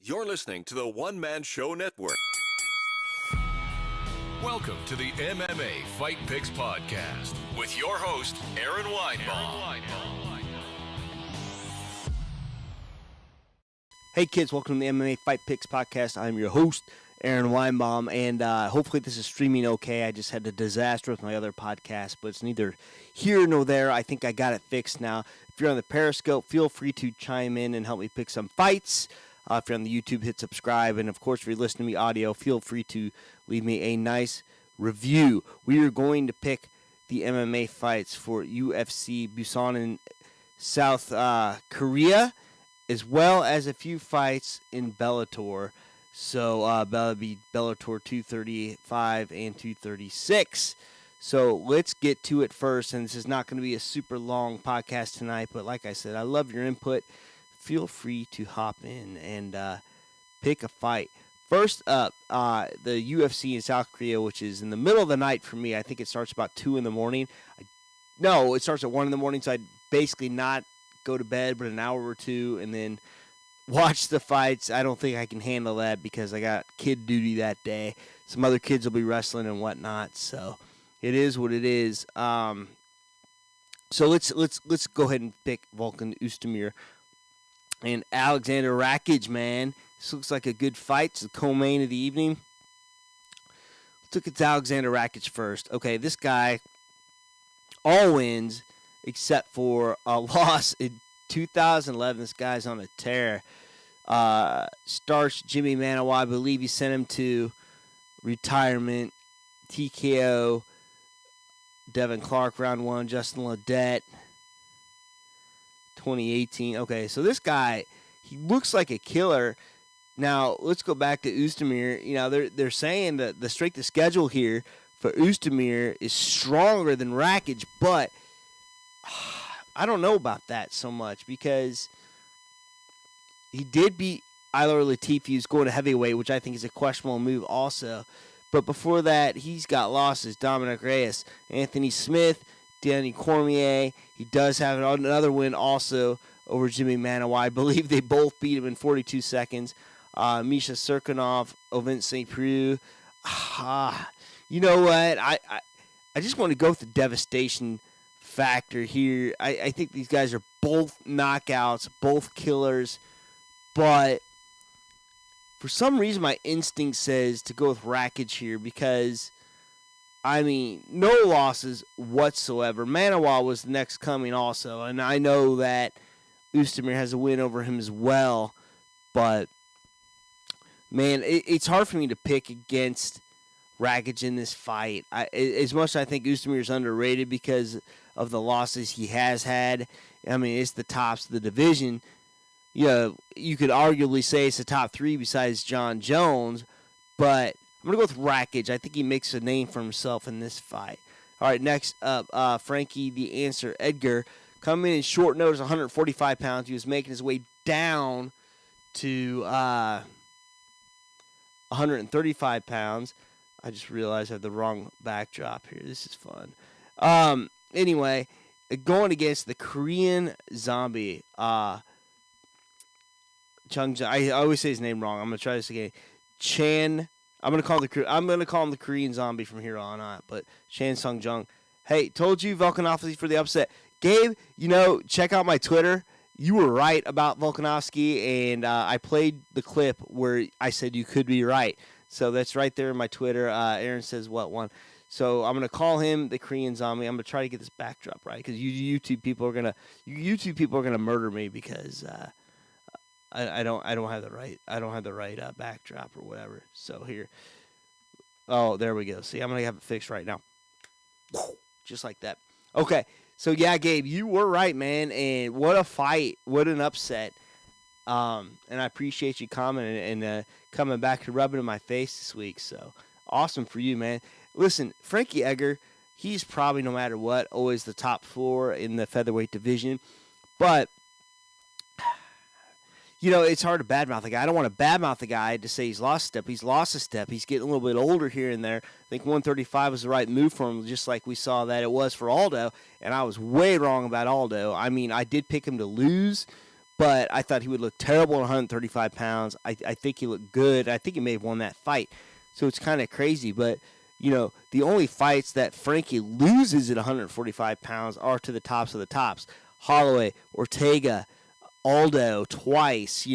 You're listening to the One Man Show Network. Welcome to the MMA Fight Picks Podcast with your host, Aaron Weinbaum. Hey kids, welcome to the MMA Fight Picks Podcast. I'm your host, Aaron Weinbaum, and hopefully this is streaming okay. I just had a disaster with my other podcast, but it's neither here nor there. I think I got it fixed now. If you're on the Periscope, feel free to chime in and help me pick some fights. If you're on the YouTube, hit subscribe. And, of course, if you're listening to me audio, feel free to leave me a nice review. We are going to pick the MMA fights for UFC Busan and South Korea, as well as a few fights in Bellator. So that'll be Bellator 235 and 236. So let's get to it first. And this is not going to be a super long podcast tonight, but like I said, I love your input. Feel free to hop in and pick a fight. First up, the UFC in South Korea, which is in the middle of the night for me. I think it starts about 2 in the morning. No, it starts at 1 in the morning, so I'd basically not go to bed, but an hour or two, and then watch the fights. I don't think I can handle that because I got kid duty that day. Some other kids will be wrestling and whatnot, so it is what it is. So let's go ahead and pick Volkan Oezdemir and Aleksandar Rakić, man. This looks like a good fight. It's the co-main of the evening. Let's look at Aleksandar Rakić first. Okay, this guy, all wins except for a loss in 2011. This guy's on a tear. Starts Jimmy Manawa, I believe he sent him to retirement. TKO, Devin Clark, round 1. Justin Ledette, 2018. Okay, so this guy, he looks like a killer. Now, let's go back to Oezdemir. You know, they're saying that the strength of schedule here for Oezdemir is stronger than Rakić, but I don't know about that so much because he did beat Ilir Latifi, who's going to heavyweight, which I think is a questionable move also. But before that, he's got losses. Dominic Reyes, Anthony Smith, Danny Cormier. He does have another win also over Jimmy Manawa. I believe they both beat him in 42 seconds. Misha Serkinov, Ovin St. Preux. You know what? I just want to go with the devastation factor here. I think these guys are both knockouts, both killers. But for some reason, my instinct says to go with Rakić here because, I mean, no losses whatsoever. Manawa was the next coming also, and I know that Oezdemir has a win over him as well. But, man, it's hard for me to pick against Rakić in this fight. As much as I think Oezdemir is underrated because of the losses he has had. I mean, it's the tops of the division. You know, you could arguably say it's the top 3 besides John Jones, but I'm going to go with Rakić. I think he makes a name for himself in this fight. All right, next up, Frankie the Answer Edgar. Coming in short notice, 145 pounds. He was making his way down to 135 pounds. I just realized I have the wrong backdrop here. This is fun. Anyway, going against the Korean Zombie, Chung. I always say his name wrong. I'm gonna try this again. Chan. I'm gonna call him the Korean Zombie from here on out. But Chan Sung Jung. Hey, told you Volkanovski for the upset. Gabe, you know, check out my Twitter. You were right about Volkanovski, and I played the clip where I said you could be right. So that's right there in my Twitter. Aaron says what one. So I'm gonna call him the Korean Zombie. I'm gonna try to get this backdrop right because you YouTube people are gonna murder me because I don't have the right backdrop or whatever. So here, oh, there we go. See, I'm gonna have it fixed right now, just like that. Okay, so yeah, Gabe, you were right, man, and what a fight, what an upset. And I appreciate you commenting and coming back and rubbing in my face this week. So awesome for you, man. Listen, Frankie Edgar, he's probably no matter what always the top 4 in the featherweight division, but you know, it's hard to badmouth the guy. I don't want to badmouth the guy to say he's lost a step. He's lost a step. He's getting a little bit older here and there. I think 135 was the right move for him, just like we saw that it was for Aldo. And I was way wrong about Aldo. I mean, I did pick him to lose, but I thought he would look terrible at 135 pounds. I think he looked good. I think he may have won that fight. So it's kind of crazy. But, the only fights that Frankie loses at 145 pounds are to the tops of the tops. Holloway, Ortega, Aldo twice,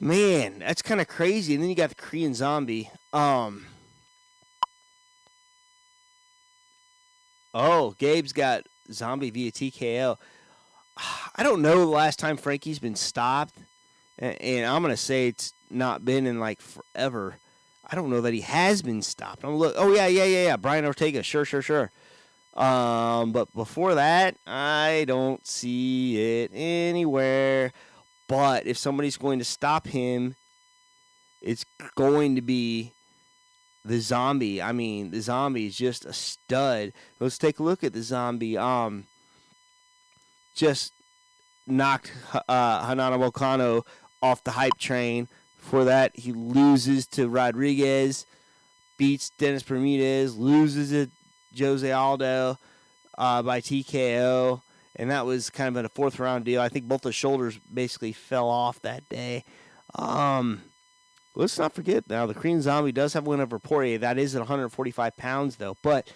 Man, that's kind of crazy. And then you got the Korean Zombie. Gabe's got Zombie via TKO. I don't know the last time Frankie's been stopped. And I'm going to say it's not been in, forever. I don't know that he has been stopped. Yeah. Brian Ortega. Sure. But before that, I don't see it anywhere. But if somebody's going to stop him, it's going to be the Zombie. I mean, the Zombie is just a stud. Let's take a look at the Zombie. Just knocked Hanano Volcano off the hype train. Before that, he loses to Rodriguez, beats Dennis Bermudez, loses to Jose Aldo by TKO. And that was kind of in a fourth-round deal. I think both the shoulders basically fell off that day. Let's not forget, now, the Korean Zombie does have a win over Poirier. That is at 145 pounds, though. But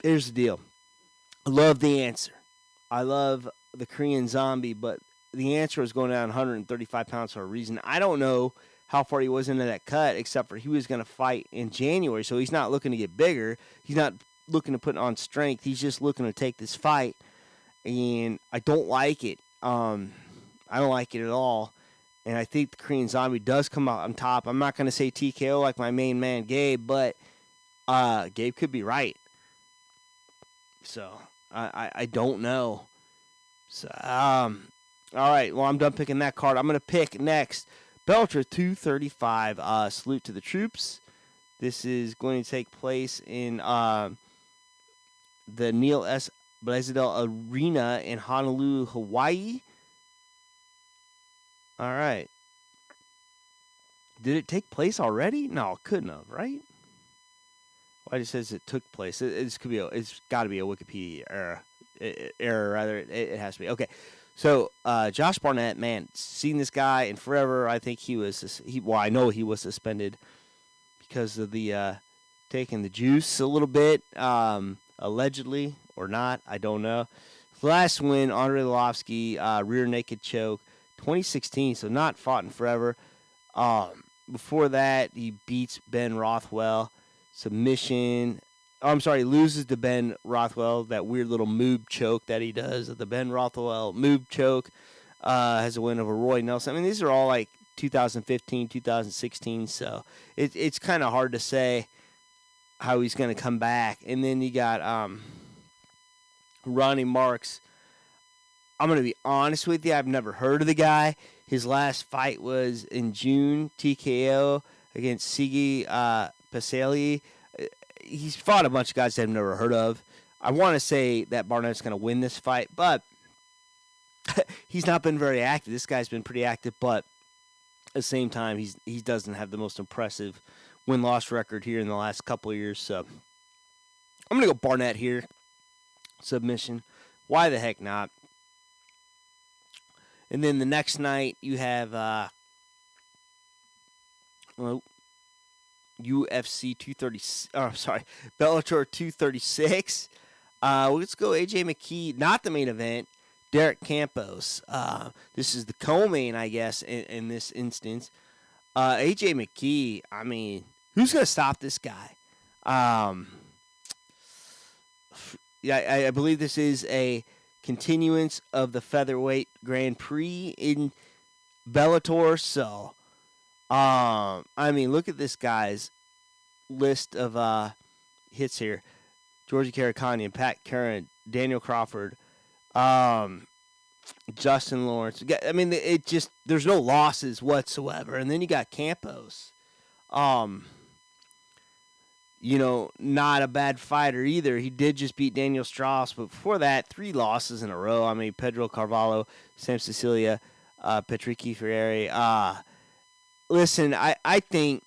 here's the deal. I love the answer. I love the Korean Zombie, but the answer is going down 135 pounds for a reason. I don't know how far he was into that cut, except for he was going to fight in January, so he's not looking to get bigger. He's not looking to put on strength. He's just looking to take this fight, and I don't like it. I don't like it at all, and I think the Korean Zombie does come out on top. I'm not going to say TKO like my main man Gabe, but Gabe could be right. So I don't know. So all right, well, I'm done picking that card. I'm going to pick next Bellator 235. Salute to the troops. This is going to take place in the Neil S. Blaisdell Arena in Honolulu, Hawaii. All right. Did it take place already? No, it couldn't have, right? Why it says it took place? It's got to be a Wikipedia error. It has to be. Okay. So, Josh Barnett, man, seen this guy in forever. I think I know he was suspended because of the taking the juice a little bit, allegedly or not. I don't know. Last win, Andre Arlovski, rear naked choke, 2016. So not fought in forever. Before that, he beats Ben Rothwell, submission. Loses to Ben Rothwell, that weird little moob choke that he does. The Ben Rothwell moob choke, has a win over Roy Nelson. I mean, these are all like 2015, 2016, so it's kind of hard to say how he's going to come back. And then you got Ronnie Marks. I'm going to be honest with you, I've never heard of the guy. His last fight was in June, TKO against Sigi Paseli. He's fought a bunch of guys that I've never heard of. I want to say that Barnett's going to win this fight, but he's not been very active. This guy's been pretty active, but at the same time, he doesn't have the most impressive win-loss record here in the last couple of years. So I'm going to go Barnett here. Submission. Why the heck not? And then the next night, you have UFC 230. Bellator 236. Let's go AJ McKee. Not the main event. Derek Campos. This is the co-main, I guess, in this instance. AJ McKee. I mean, who's gonna stop this guy? I believe this is a continuance of the featherweight Grand Prix in Bellator. So, I mean, look at this guy's list of hits here. Georgie Karakanian, Pat Curran, Daniel Crawford, Justin Lawrence. I mean, there's no losses whatsoever. And then you got Campos. Not a bad fighter either. He did just beat Daniel Strauss, but before that, 3 losses in a row. I mean, Pedro Carvalho, Sam Cecilia, Patricky Ferreri. Listen, I think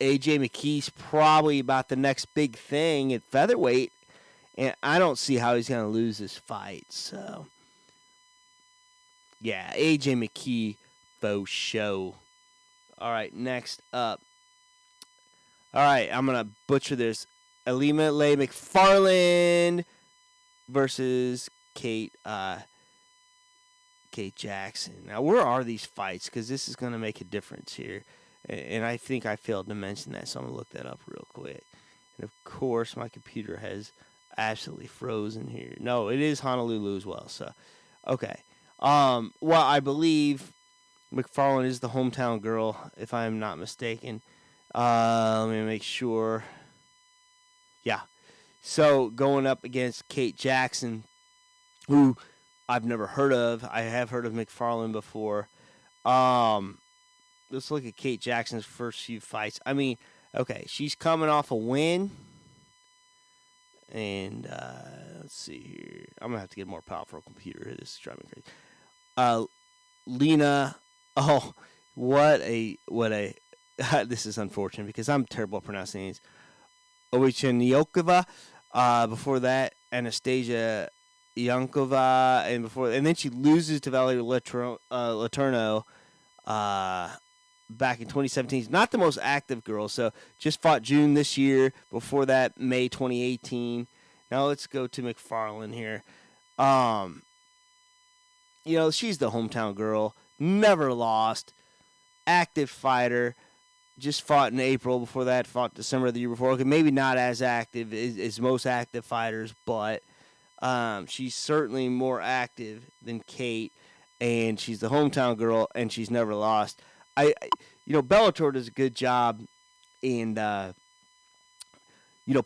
AJ McKee's probably about the next big thing at featherweight, And I don't see how he's going to lose this fight. So, yeah, AJ McKee, faux show. All right, next up. All right, I'm going to butcher this. Ilima-Lei Macfarlane versus Kate Jackson. Now, where are these fights? Because this is going to make a difference here. And I think I failed to mention that, so I'm going to look that up real quick. And, of course, my computer has absolutely frozen here. No, it is Honolulu as well. So, okay. Well, I believe Macfarlane is the hometown girl, if I'm not mistaken. Let me make sure. Yeah. So, going up against Kate Jackson, who I've never heard of. I have heard of Macfarlane before. Let's look at Kate Jackson's first few fights. I mean, okay, she's coming off a win. And let's see here. I'm going to have to get a more powerful computer. This is driving me crazy. Lena. Oh, what a this is unfortunate because I'm terrible at pronouncing names. Oezdemir. Before that, Anastasia Yankova, and then she loses to Valerie Letourneau back in 2017. She's not the most active girl, so just fought June this year. Before that, May 2018. Now let's go to Macfarlane here. She's the hometown girl, never lost, active fighter. Just fought in April. Before that, fought December of the year before. Okay, maybe not as active as most active fighters, but she's certainly more active than Kate, and she's the hometown girl, and she's never lost. Bellator does a good job in,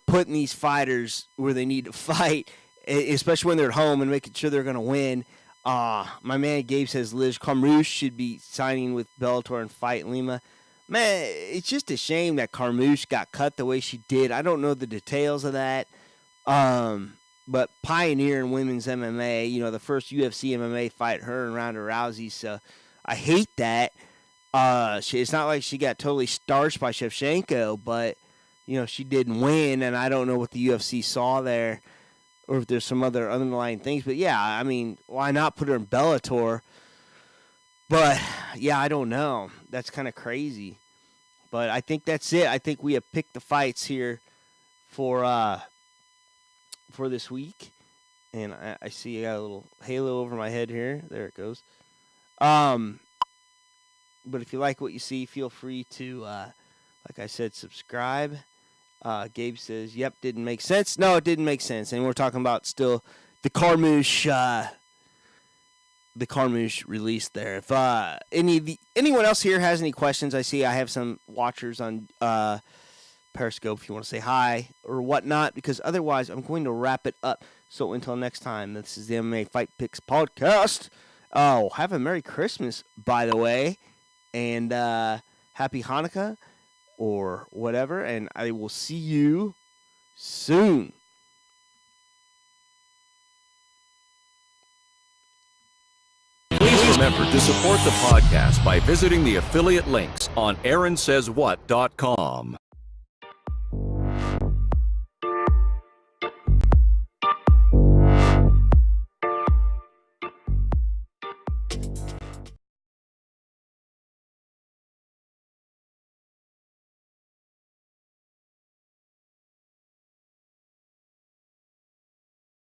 putting these fighters where they need to fight, especially when they're at home and making sure they're going to win. My man Gabe says Liz Carmouche should be signing with Bellator and fight Lima. Man, it's just a shame that Carmouche got cut the way she did. I don't know the details of that. But pioneer in women's MMA, the first UFC MMA fight, her and Ronda Rousey. So I hate that. It's not like she got totally starched by Shevchenko, but, she didn't win, and I don't know what the UFC saw there or if there's some other underlying things. But, yeah, I mean, why not put her in Bellator? But, yeah, I don't know. That's kind of crazy. But I think that's it. I think we have picked the fights here for this week. And I see I got a little halo over my head here. There it goes. But if you like what you see, feel free to, like I said, subscribe. Gabe says, yep, didn't make sense. No, it didn't make sense. And we're talking about still the Carmouche release there. If anyone else here has any questions, I see I have some watchers on Periscope if you want to say hi or whatnot, because otherwise I'm going to wrap it up. So until next time, this is the MMA Fight Picks podcast. Oh, have a Merry Christmas, by the way, and Happy Hanukkah or whatever, and I will see you soon. Please remember to support the podcast by visiting the affiliate links on AaronSaysWhat.com.